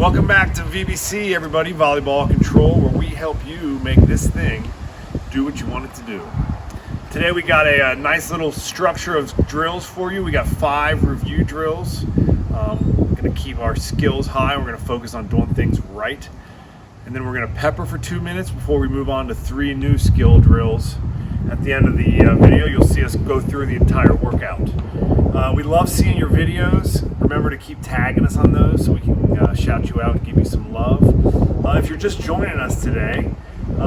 Welcome back to VBC, everybody, Volleyball Control, where we help you make this thing do what you want it to do. Today we got a nice little structure of drills for you. We got 5 review drills. We're going to keep our skills high. We're going to focus on doing things right. And then we're going to pepper for 2 minutes before we move on to 3 new skill drills. At the end of the video, you'll see us go through the entire workout. We love seeing your videos. Remember to keep tagging us on those so we can shout you out and give you some love. If you're just joining us today,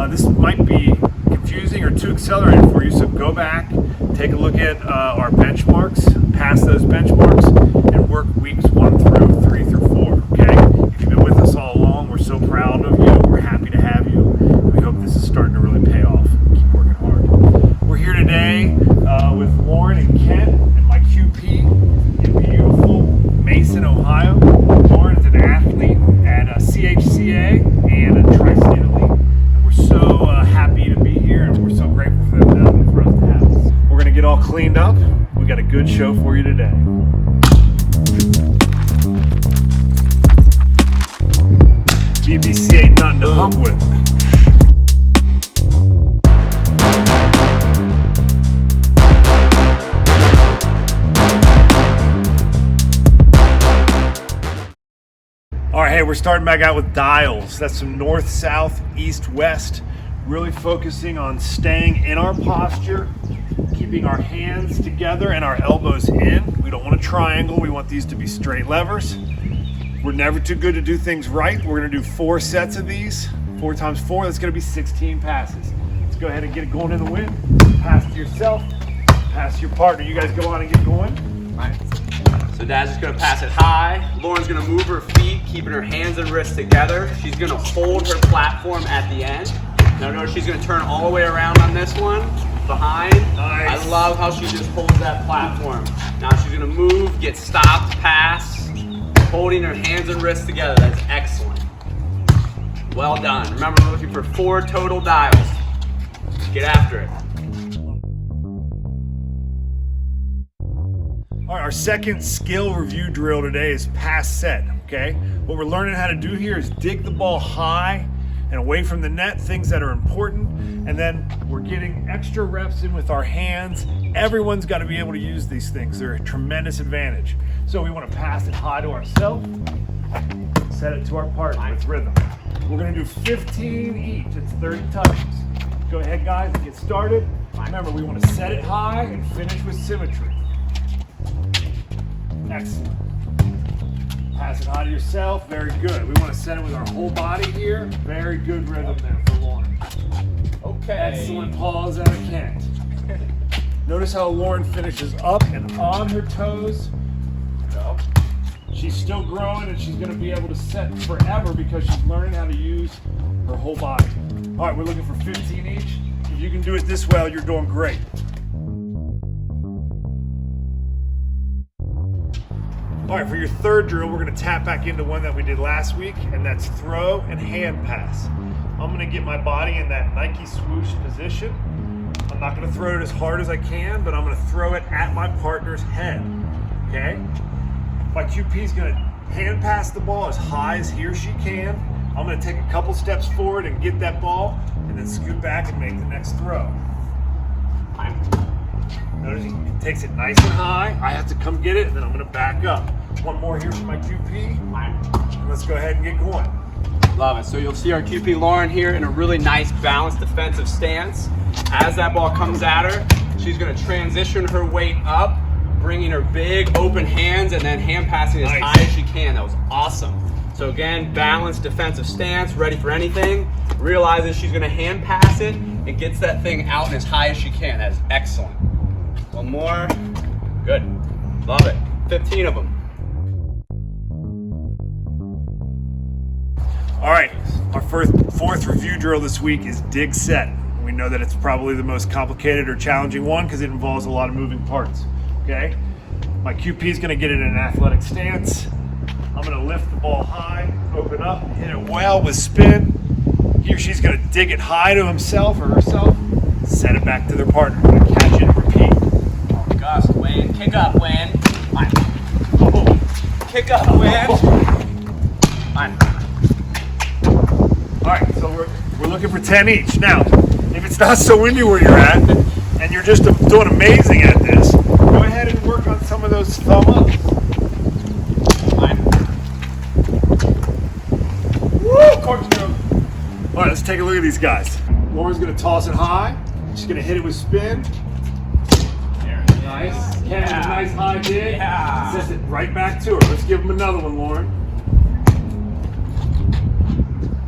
this might be confusing or too accelerated for you, so go back, take a look at our benchmarks, pass those benchmarks, and work weeks 1 through 3 through 4, okay? If you've been with us all along, we're so proud of you. We're happy to have you. We hope this is starting to really pay off. Keep working hard. We're here today with Lauren and Kent and my QP in beautiful Mason, Ohio. Lauren's an athlete at CHCA and a Tri-State Elite. And we're so happy to be here, and we're so grateful for them for us to have us. We're going to get all cleaned up. We got a good show for you today. VBC ain't nothing to hump with. All right, hey, we're starting back out with dials. That's some north, south, east, west. Really focusing on staying in our posture, keeping our hands together and our elbows in. We don't want a triangle. We want these to be straight levers. We're never too good to do things right. We're gonna do 4 sets of these. 4 times 4, that's gonna be 16 passes. Let's go ahead and get it going in the wind. Pass to yourself, pass to your partner. You guys go on and get going. All right. So Dad's just gonna pass it high. Lauren's gonna move her feet, keeping her hands and wrists together. She's gonna hold her platform at the end. Now notice she's gonna turn all the way around on this one, behind. Nice. I love how she just holds that platform. Now she's gonna move, get stopped, pass, holding her hands and wrists together. That's excellent. Well done. Remember, we're looking for 4 total dials. Get after it. All right, our second skill review drill today is pass set, okay? What we're learning how to do here is dig the ball high and away from the net, things that are important, and then we're getting extra reps in with our hands. Everyone's got to be able to use these things. They're a tremendous advantage. So we want to pass it high to ourselves, set it to our partner with rhythm. We're going to do 15 each. It's 30 touches. Go ahead, guys, and get started. Remember, we want to set it high and finish with symmetry. Excellent. Pass it high to yourself. Very good. We want to set it with our whole body here. Very good rhythm there for Lauren. Okay. Excellent pause out of Kent. Notice how Lauren finishes up and on her toes. Go. She's still growing, and she's going to be able to set forever because she's learning how to use her whole body. All right, we're looking for 15 each. If you can do it this well, you're doing great. All right, for your third drill, we're gonna tap back into one that we did last week, and that's throw and hand pass. I'm gonna get my body in that Nike swoosh position. I'm not gonna throw it as hard as I can, but I'm gonna throw it at my partner's head, okay? My QP is gonna hand pass the ball as high as he or she can. I'm gonna take a couple steps forward and get that ball, and then scoot back and make the next throw. Notice he takes it nice and high. I have to come get it, and then I'm gonna back up. One more here for my QP. And let's go ahead and get going. Love it. So you'll see our QP Lauren here in a really nice balanced defensive stance. As that ball comes at her, she's gonna transition her weight up, bringing her big open hands and then hand passing as high as she can. That was awesome. So again, balanced defensive stance, ready for anything. Realizes she's gonna hand pass it and gets that thing out as high as she can. That is excellent. One more. Good. Love it. 15 of them. All right, our fourth review drill this week is dig set. We know that it's probably the most complicated or challenging one because it involves a lot of moving parts, okay? My QP is gonna get it in an athletic stance. I'm gonna lift the ball high, open up, hit it well with spin. He or she's gonna dig it high to himself or herself, set it back to their partner. We're gonna catch it and repeat. Oh gosh, Wayne, kick up, Wayne. Oh, kick up, Wayne. Fine. All right, so we're looking for 10 each. Now, if it's not so windy where you're at, and you're just doing amazing at this, go ahead and work on some of those thumb ups. Fine. Woo, corkscrew. All right, let's take a look at these guys. Lauren's gonna toss it high. She's gonna hit it with spin. Nice. Yeah. Nice high dig. Yeah. Sends it right back to her. Let's give him another one, Lauren.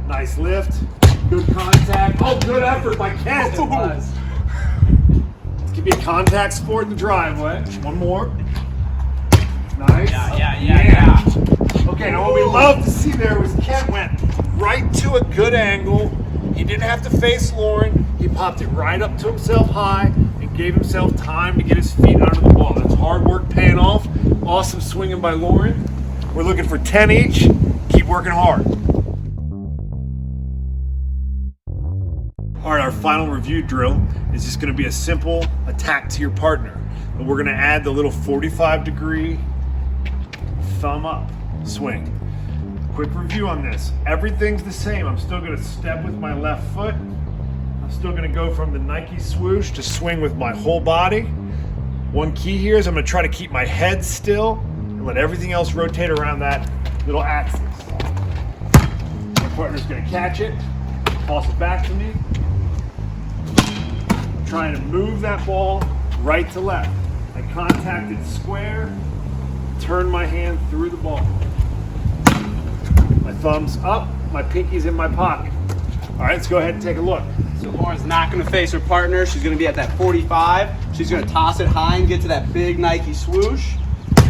Nice lift. Good contact. Oh, good effort by Kent. It was. This could be a contact sport in the driveway. One more. Nice. Yeah. Okay, now what we love to see there was Kent went right to a good angle. He didn't have to face Lauren. He popped it right up to himself high and gave himself time to get his feet under the ball. That's hard work paying off. Awesome swinging by Lauren. We're looking for 10 each. Keep working hard. All right, our final review drill is just gonna be a simple attack to your partner. But we're gonna add the little 45-degree thumb up swing. Quick review on this. Everything's the same. I'm still gonna step with my left foot. I'm still gonna go from the Nike swoosh to swing with my whole body. One key here is I'm gonna try to keep my head still and let everything else rotate around that little axis. My partner's gonna catch it, toss it back to me. I'm trying to move that ball right to left. I contact it square, turn my hand through the ball. My thumb's up, my pinky's in my pocket. All right, let's go ahead and take a look. So Lauren's not going to face her partner. She's going to be at that 45. She's going to toss it high and get to that big Nike swoosh.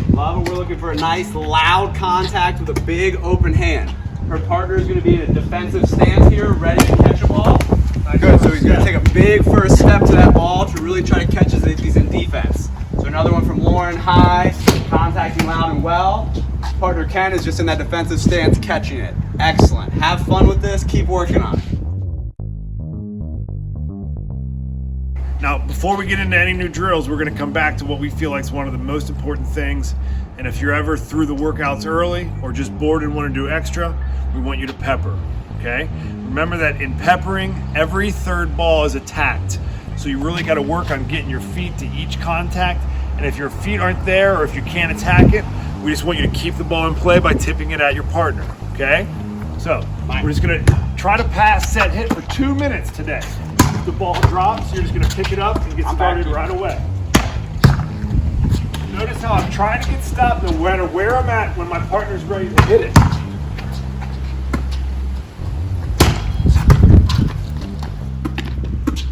Love it. We're looking for a nice loud contact with a big open hand. Her partner is going to be in a defensive stance here, ready to catch a ball. Good. So he's going to take a big first step to that ball to really try to catch these in defense. So another one from Lauren, high, contacting loud and well. Partner Ken is just in that defensive stance, catching it. Excellent. Have fun with this. Keep working on it. Now, before we get into any new drills, we're going to come back to what we feel like is one of the most important things. And if you're ever through the workouts early or just bored and want to do extra, we want you to pepper, okay? Remember that in peppering, every third ball is attacked. So you really got to work on getting your feet to each contact. And if your feet aren't there or if you can't attack it, we just want you to keep the ball in play by tipping it at your partner, okay? So we're just going to try to pass, set, hit for 2 minutes today. If the ball drops, you're just going to pick it up and get started right away. Notice how I'm trying to get stopped no matter where I'm at when my partner's ready to hit it.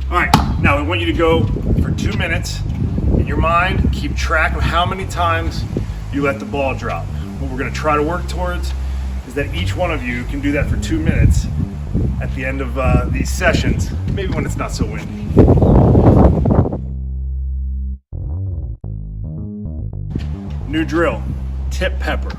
All right, now we want you to go for 2 minutes. In your mind, keep track of how many times you let the ball drop. What we're going to try to work towards is that each one of you can do that for 2 minutes at the end of these sessions, maybe when it's not so windy. New drill, tip pepper.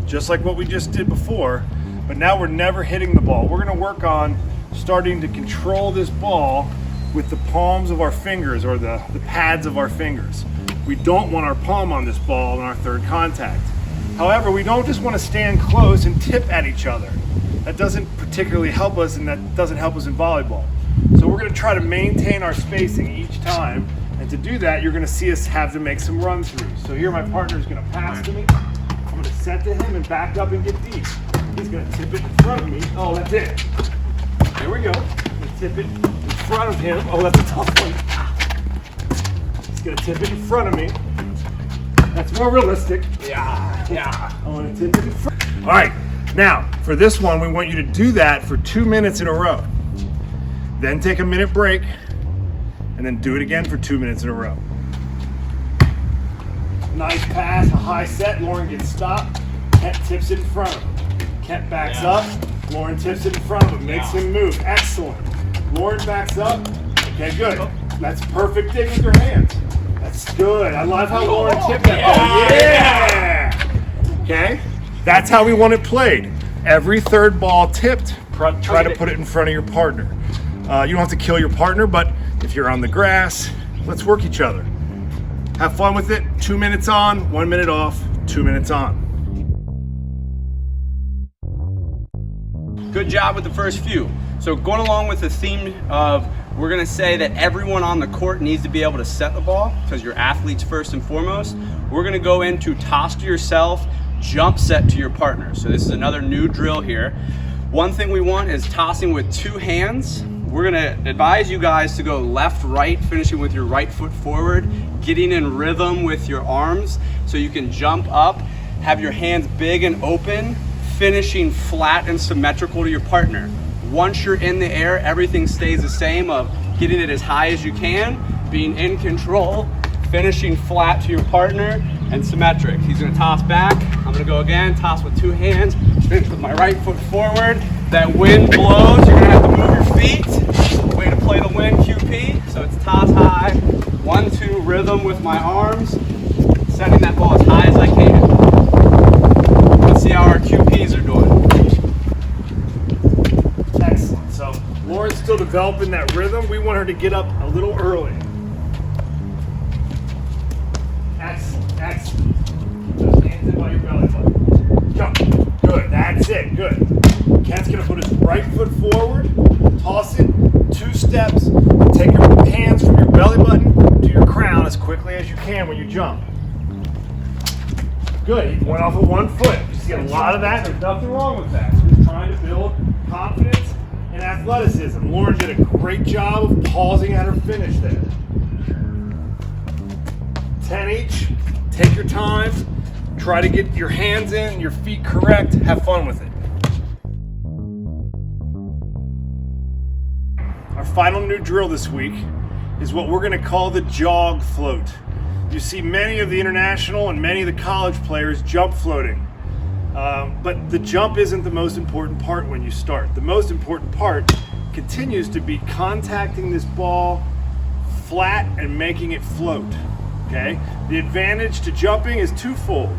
Just like what we just did before, but now we're never hitting the ball. We're going to work on starting to control this ball with the palms of our fingers or the pads of our fingers. We don't want our palm on this ball in our third contact. However, we don't just want to stand close and tip at each other. That doesn't particularly help us, and that doesn't help us in volleyball. So we're going to try to maintain our spacing each time, and to do that, you're going to see us have to make some run throughs. So here my partner is going to pass to me. I'm going to set to him and back up and get deep. He's going to tip it in front of me. Oh, that's it. There we go. I'm going to tip it in front of him. Oh, that's a tough one. He's going to tip it in front of me. That's more realistic. Yeah. I want to tip it in front. All right. Now, for this one, we want you to do that for 2 minutes in a row. Then take a minute break, and then do it again for 2 minutes in a row. Nice pass, a high set. Lauren gets stopped. Kent tips it in front of him. Kent backs up. Lauren tips it in front of him. Makes him move. Excellent. Lauren backs up. Okay, good. That's perfect dig with your hands. That's good. I love how Lauren tipped that ball. Yeah! Okay? That's how we want it played. Every third ball tipped, try to put it in front of your partner. You don't have to kill your partner, but if you're on the grass, let's work each other. Have fun with it. 2 minutes on, 1 minute off, 2 minutes on. Good job with the first few. So going along with the theme of, we're gonna say that everyone on the court needs to be able to set the ball, because you're athletes first and foremost. We're gonna go into toss to yourself, jump set to your partner. So this is another new drill here. One thing we want is tossing with 2 hands. We're gonna advise you guys to go left, right, finishing with your right foot forward, getting in rhythm with your arms so you can jump up, have your hands big and open, finishing flat and symmetrical to your partner. Once you're in the air, everything stays the same of getting it as high as you can, being in control, finishing flat to your partner, and symmetric. He's gonna toss back. I'm gonna go again, toss with 2 hands, finish with my right foot forward. That wind blows, you're gonna have to move your feet. Way to play the wind, QP. So it's toss high, 1, 2, rhythm with my arms, setting that ball as high as I can. Let's see how our QPs are doing. Excellent. So Lauren's still developing that rhythm. We want her to get up a little early. Excellent, excellent. Keep those hands in by your belly button. Jump. Good, that's it, good. Kent's gonna put his right foot forward, toss it 2 steps, take your hands from your belly button to your crown as quickly as you can when you jump. Good, he went off with 1 foot. You see a lot of that, there's nothing wrong with that. So he's trying to build confidence and athleticism. Lauren did a great job of pausing at her finish there. 10 each, take your time, try to get your hands in, your feet correct, have fun with it. Our final new drill this week is what we're going to call the jog float. You see many of the international and many of the college players jump floating. But the jump isn't the most important part when you start. The most important part continues to be contacting this ball flat and making it float. Okay? The advantage to jumping is twofold.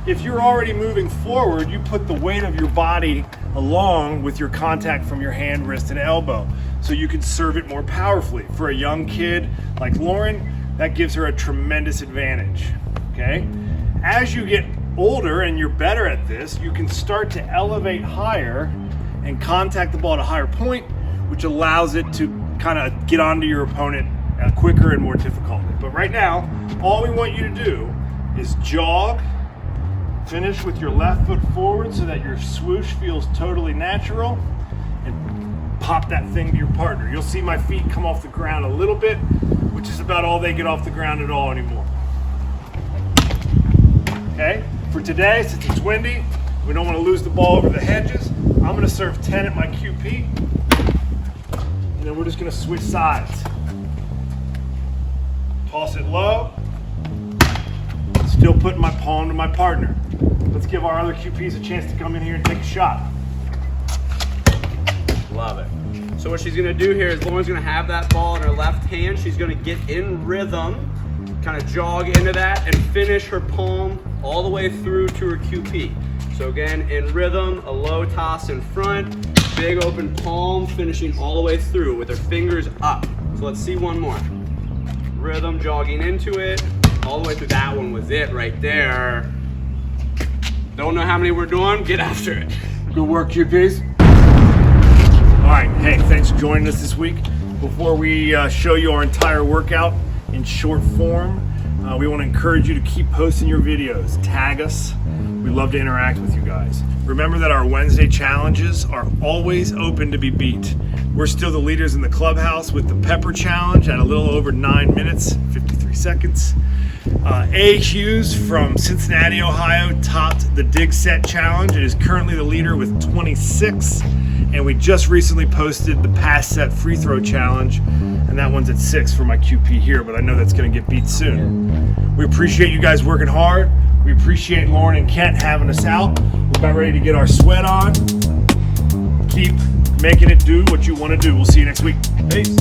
If you're already moving forward, you put the weight of your body along with your contact from your hand, wrist, and elbow, so you can serve it more powerfully. For a young kid like Lauren, that gives her a tremendous advantage. Okay? As you get older and you're better at this, you can start to elevate higher and contact the ball at a higher point, which allows it to kind of get onto your opponent quicker and more difficultly. But right now, all we want you to do is jog, finish with your left foot forward so that your swoosh feels totally natural, and pop that thing to your partner. You'll see my feet come off the ground a little bit, which is about all they get off the ground at all anymore. Okay, for today, since it's windy, we don't want to lose the ball over the hedges, I'm going to serve 10 at my QP, and then we're just going to switch sides. Toss it low, still putting my palm to my partner. Let's give our other QPs a chance to come in here and take a shot. Love it. So what she's gonna do here is Lauren's gonna have that ball in her left hand. She's gonna get in rhythm, kind of jog into that, and finish her palm all the way through to her QP. So again, in rhythm, a low toss in front, big open palm, finishing all the way through with her fingers up. So let's see one more. Rhythm, jogging into it, all the way through. That one was it right there. Don't know how many we're doing, get after it. Good work, QPs. All right, hey, thanks for joining us this week. Before we show you our entire workout in short form, we want to encourage you to keep posting your videos. Tag us. We love to interact with you guys. Remember that our Wednesday challenges are always open to be beat. We're still the leaders in the clubhouse with the Pepper Challenge at a little over 9 minutes, 53 seconds. A. Hughes from Cincinnati, Ohio topped the Dig Set Challenge and is currently the leader with 26. And we just recently posted the Pass Set Free Throw Challenge, and that one's at 6 for my QP here, but I know that's going to get beat soon. We appreciate you guys working hard. We appreciate Lauren and Kent having us out. We're about ready to get our sweat on. Keep making it do what you want to do. We'll see you next week. Peace.